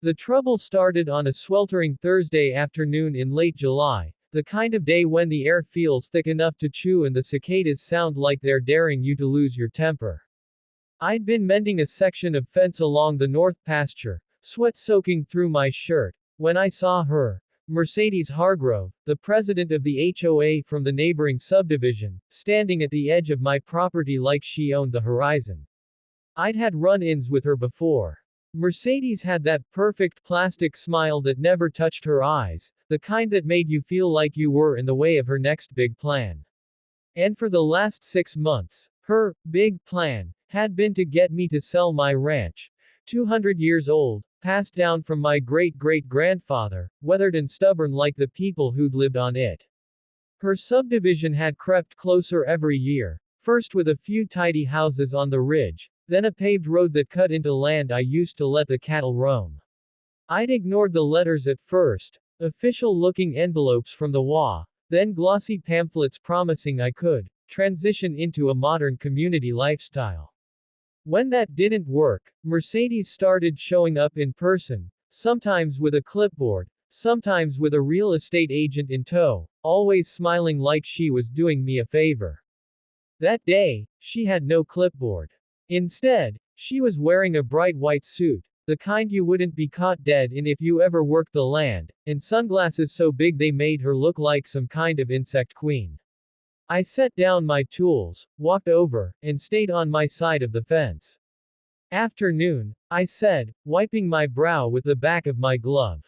The trouble started on a sweltering Thursday afternoon in late July, the kind of day when the air feels thick enough to chew and the cicadas sound like they're daring you to lose your temper. I'd been mending a section of fence along the north pasture, sweat soaking through my shirt, when I saw her, Mercedes Hargrove, the president of the HOA from the neighboring subdivision, standing at the edge of my property like she owned the horizon. I'd had run-ins with her before. Mercedes had that perfect plastic smile that never touched her eyes, the kind that made you feel like you were in the way of her next big plan. And for the last 6 months, her big plan had been to get me to sell my ranch, 200 years old, passed down from my great-great-grandfather, weathered and stubborn like the people who'd lived on it. Her subdivision had crept closer every year, first with a few tidy houses on the ridge, then a paved road that cut into land I used to let the cattle roam. I'd ignored the letters at first, official-looking envelopes from the HOA, then glossy pamphlets promising I could transition into a modern community lifestyle. When that didn't work, Mercedes started showing up in person, sometimes with a clipboard, sometimes with a real estate agent in tow, always smiling like she was doing me a favor. That day, she had no clipboard. Instead, she was wearing a bright white suit, the kind you wouldn't be caught dead in if you ever worked the land, and sunglasses so big they made her look like some kind of insect queen. I set down my tools, walked over, and stayed on my side of the fence. "Afternoon," I said, wiping my brow with the back of my glove.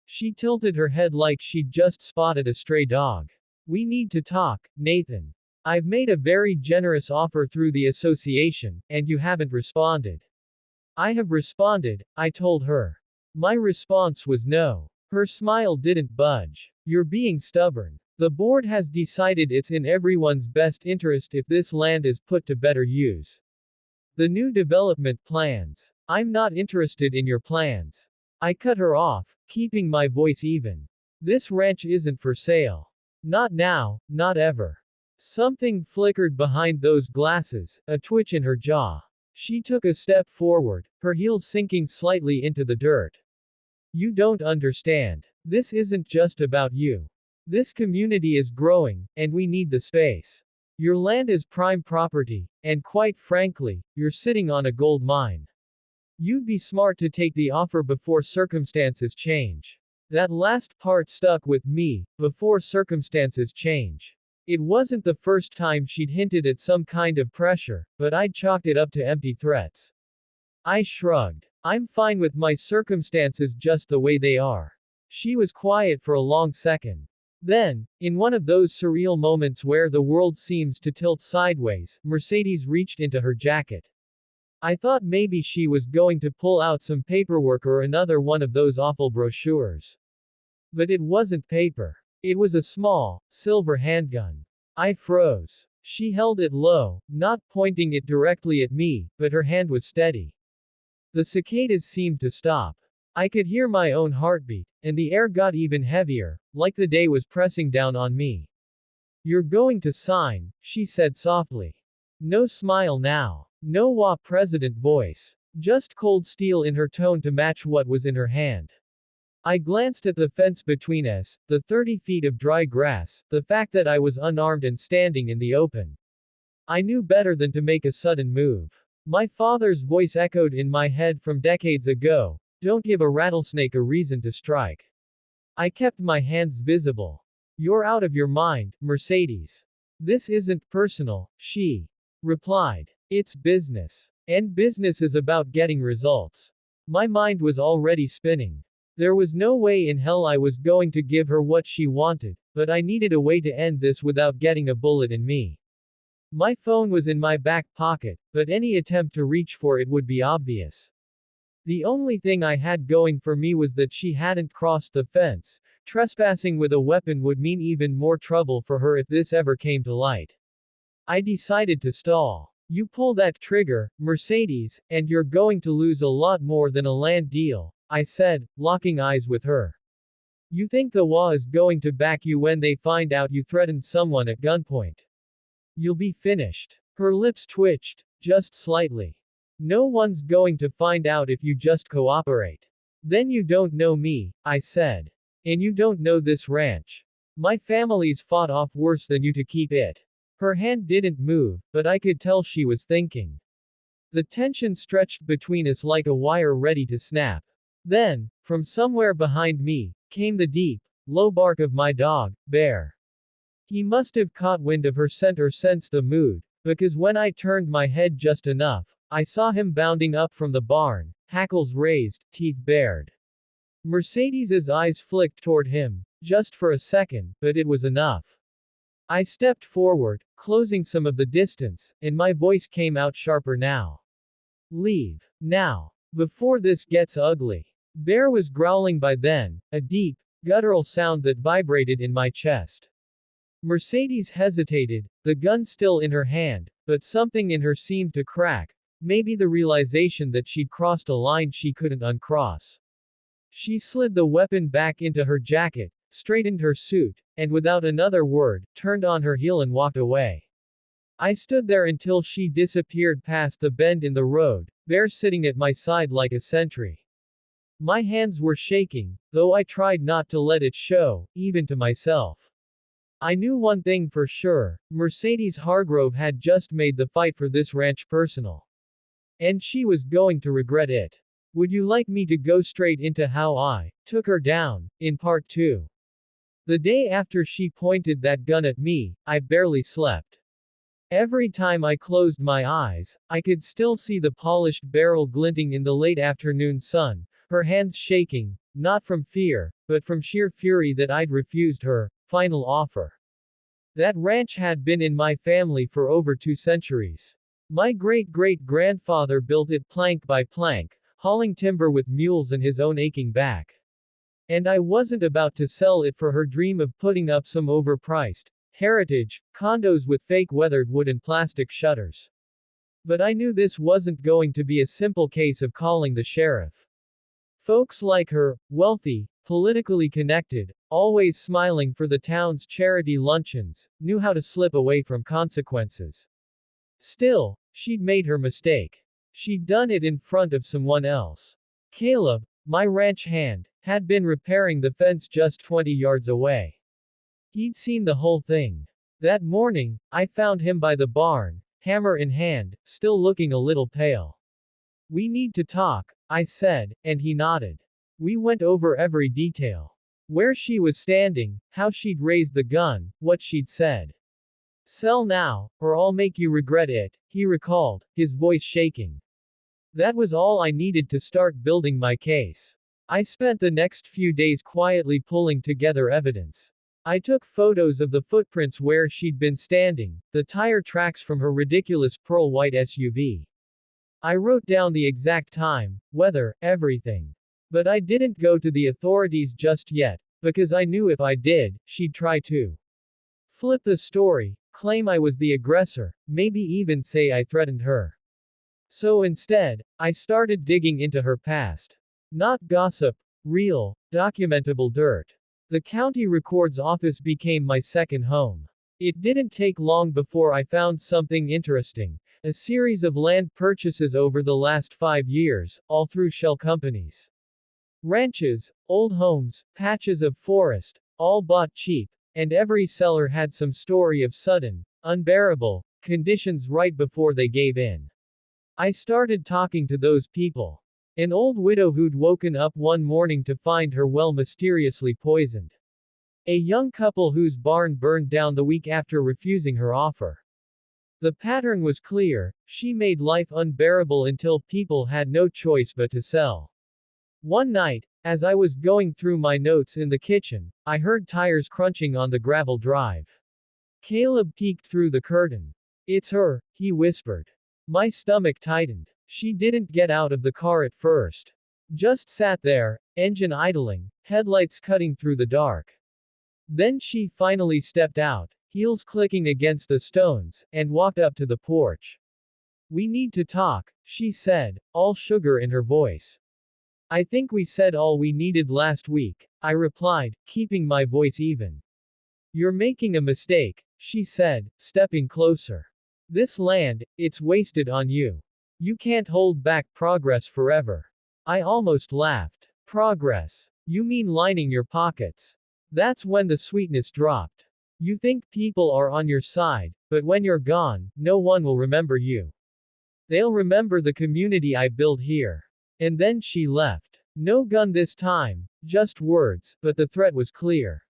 She tilted her head like she'd just spotted a stray dog. "We need to talk, Nathan. I've made a very generous offer through the association, and you haven't responded." "I have responded," I told her. My response was no. Her smile didn't budge. "You're being stubborn. The board has decided it's in everyone's best interest if this land is put to better use. The new development plans. I'm not interested in your plans." I cut her off, keeping my voice even. "This ranch isn't for sale. Not now, not ever." Something flickered behind those glasses, a twitch in her jaw. She took a step forward, her heels sinking slightly into the dirt. "You don't understand. This isn't just about you. This community is growing, and we need the space. Your land is prime property, and quite frankly, you're sitting on a gold mine. You'd be smart to take the offer before circumstances change." That last part stuck with me, before circumstances change. It wasn't the first time she'd hinted at some kind of pressure, but I'd chalked it up to empty threats. I shrugged. "I'm fine with my circumstances just the way they are." She was quiet for a long second. Then, in one of those surreal moments where the world seems to tilt sideways, Mercedes reached into her jacket. I thought maybe she was going to pull out some paperwork or another one of those awful brochures. But it wasn't paper. It was a small, silver handgun. I froze. She held it low, not pointing it directly at me, but her hand was steady. The cicadas seemed to stop. I could hear my own heartbeat, and the air got even heavier, like the day was pressing down on me. "You're going to sign," she said softly. No smile now. No WA president voice. Just cold steel in her tone to match what was in her hand. I glanced at the fence between us, the 30 feet of dry grass, the fact that I was unarmed and standing in the open. I knew better than to make a sudden move. My father's voice echoed in my head from decades ago. "Don't give a rattlesnake a reason to strike." I kept my hands visible. "You're out of your mind, Mercedes. This isn't personal," she replied. "It's business. And business is about getting results." My mind was already spinning. There was no way in hell I was going to give her what she wanted, but I needed a way to end this without getting a bullet in me. My phone was in my back pocket, but any attempt to reach for it would be obvious. The only thing I had going for me was that she hadn't crossed the fence. Trespassing with a weapon would mean even more trouble for her if this ever came to light. I decided to stall. "You pull that trigger, Mercedes, and you're going to lose a lot more than a land deal," I said, locking eyes with her. "You think the WA is going to back you when they find out you threatened someone at gunpoint? You'll be finished." Her lips twitched, just slightly. "No one's going to find out if you just cooperate." Then you don't know me, I said. And you don't know this ranch. My family's fought off worse than you to keep it. Her hand didn't move, but I could tell she was thinking. The tension stretched between us like a wire ready to snap. Then, from somewhere behind me, came the deep, low bark of my dog, Bear. He must have caught wind of her scent or sensed the mood, because when I turned my head just enough, I saw him bounding up from the barn, hackles raised, teeth bared. Mercedes's eyes flicked toward him, just for a second, but it was enough. I stepped forward, closing some of the distance, and my voice came out sharper now. Leave. Now. Before this gets ugly. Bear was growling by then, a deep, guttural sound that vibrated in my chest. Mercedes hesitated, the gun still in her hand, but something in her seemed to crack, maybe the realization that she'd crossed a line she couldn't uncross. She slid the weapon back into her jacket, straightened her suit, and without another word, turned on her heel and walked away. I stood there until she disappeared past the bend in the road, Bear sitting at my side like a sentry. My hands were shaking, though I tried not to let it show, even to myself. I knew one thing for sure, Mercedes Hargrove had just made the fight for this ranch personal. And she was going to regret it. Would you like me to go straight into how I took her down, in part 2? The day after she pointed that gun at me, I barely slept. Every time I closed my eyes, I could still see the polished barrel glinting in the late afternoon sun, her hands shaking, not from fear, but from sheer fury that I'd refused her final offer. That ranch had been in my family for over 2 centuries. My great-great-grandfather built it plank by plank, hauling timber with mules and his own aching back. And I wasn't about to sell it for her dream of putting up some overpriced heritage condos with fake weathered wood and plastic shutters. But I knew this wasn't going to be a simple case of calling the sheriff. Folks like her, wealthy, politically connected, always smiling for the town's charity luncheons, knew how to slip away from consequences. Still, she'd made her mistake. She'd done it in front of someone else. Caleb, my ranch hand, had been repairing the fence just 20 yards away. He'd seen the whole thing. That morning, I found him by the barn, hammer in hand, still looking a little pale. We need to talk, I said, and he nodded. We went over every detail. Where she was standing, how she'd raised the gun, what she'd said. Sell now, or I'll make you regret it, he recalled, his voice shaking. That was all I needed to start building my case. I spent the next few days quietly pulling together evidence. I took photos of the footprints where she'd been standing, the tire tracks from her ridiculous pearl white SUV. I wrote down the exact time, weather, everything. But I didn't go to the authorities just yet, because I knew if I did, she'd try to flip the story, claim I was the aggressor, maybe even say I threatened her. So instead, I started digging into her past. Not gossip, real, documentable dirt. The county records office became my second home. It didn't take long before I found something interesting, a series of land purchases over the last 5 years, all through shell companies. Ranches, old homes, patches of forest, all bought cheap, and every seller had some story of sudden, unbearable conditions right before they gave in. I started talking to those people. An old widow who'd woken up one morning to find her well mysteriously poisoned. A young couple whose barn burned down the week after refusing her offer. The pattern was clear, she made life unbearable until people had no choice but to sell. One night, as I was going through my notes in the kitchen, I heard tires crunching on the gravel drive. Caleb peeked through the curtain. It's her, he whispered. My stomach tightened. She didn't get out of the car at first. Just sat there, engine idling, headlights cutting through the dark. Then she finally stepped out, heels clicking against the stones, and walked up to the porch. We need to talk, she said, all sugar in her voice. I think we said all we needed last week, I replied, keeping my voice even. You're making a mistake, she said, stepping closer. This land, it's wasted on you. You can't hold back progress forever. I almost laughed. Progress. You mean lining your pockets. That's when the sweetness dropped. You think people are on your side, but when you're gone, no one will remember you. They'll remember the community I built here. And then she left. No gun this time, just words, but the threat was clear.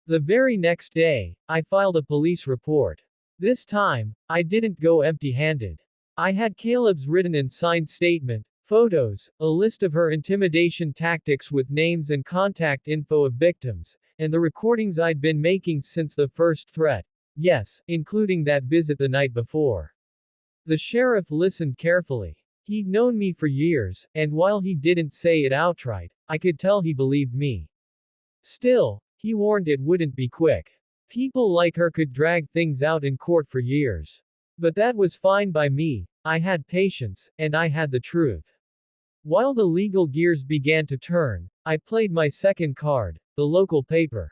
The very next day, I filed a police report. This time, I didn't go empty-handed. I had Caleb's written and signed statement, photos, a list of her intimidation tactics with names and contact info of victims, and the recordings I'd been making since the first threat. Yes, including that visit the night before. The sheriff listened carefully. He'd known me for years, and while he didn't say it outright, I could tell he believed me. Still, he warned it wouldn't be quick. People like her could drag things out in court for years. But that was fine by me. I had patience, and I had the truth. While the legal gears began to turn, I played my second card, the local paper.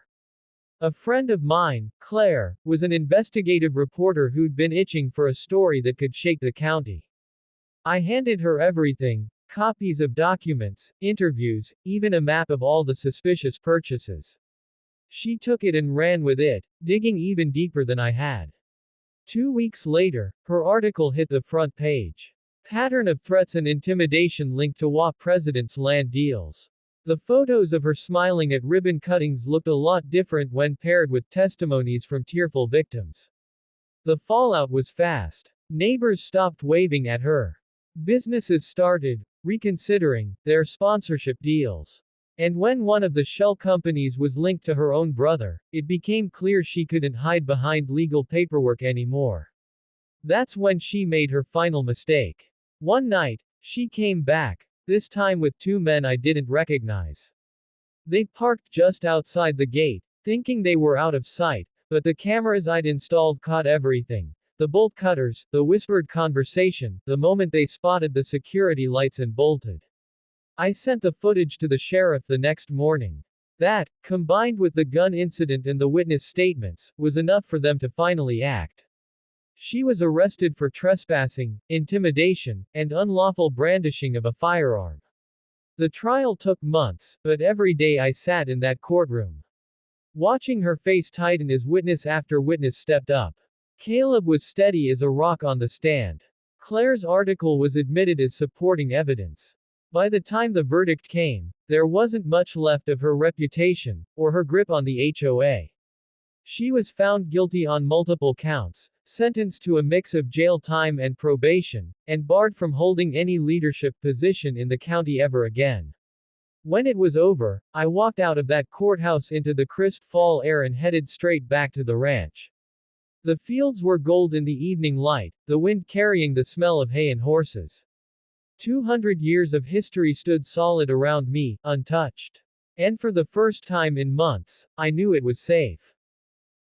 A friend of mine, Claire, was an investigative reporter who'd been itching for a story that could shake the county. I handed her everything, copies of documents, interviews, even a map of all the suspicious purchases. She took it and ran with it, digging even deeper than I had. 2 weeks later, her article hit the front page. Pattern of threats and intimidation linked to HOA president's land deals. The photos of her smiling at ribbon cuttings looked a lot different when paired with testimonies from tearful victims. The fallout was fast. Neighbors stopped waving at her. Businesses started reconsidering their sponsorship deals. And when one of the shell companies was linked to her own brother, it became clear she couldn't hide behind legal paperwork anymore. That's when she made her final mistake. One night, she came back, this time with 2 men I didn't recognize. They parked just outside the gate, thinking they were out of sight, but the cameras I'd installed caught everything. The bolt cutters, the whispered conversation, the moment they spotted the security lights and bolted. I sent the footage to the sheriff the next morning. That, combined with the gun incident and the witness statements, was enough for them to finally act. She was arrested for trespassing, intimidation, and unlawful brandishing of a firearm. The trial took months, but every day I sat in that courtroom, watching her face tighten as witness after witness stepped up. Caleb was steady as a rock on the stand. Claire's article was admitted as supporting evidence. By the time the verdict came, there wasn't much left of her reputation, or her grip on the HOA. She was found guilty on multiple counts, sentenced to a mix of jail time and probation, and barred from holding any leadership position in the county ever again. When it was over, I walked out of that courthouse into the crisp fall air and headed straight back to the ranch. The fields were gold in the evening light, the wind carrying the smell of hay and horses. 200 years of history stood solid around me, untouched. And for the first time in months, I knew it was safe.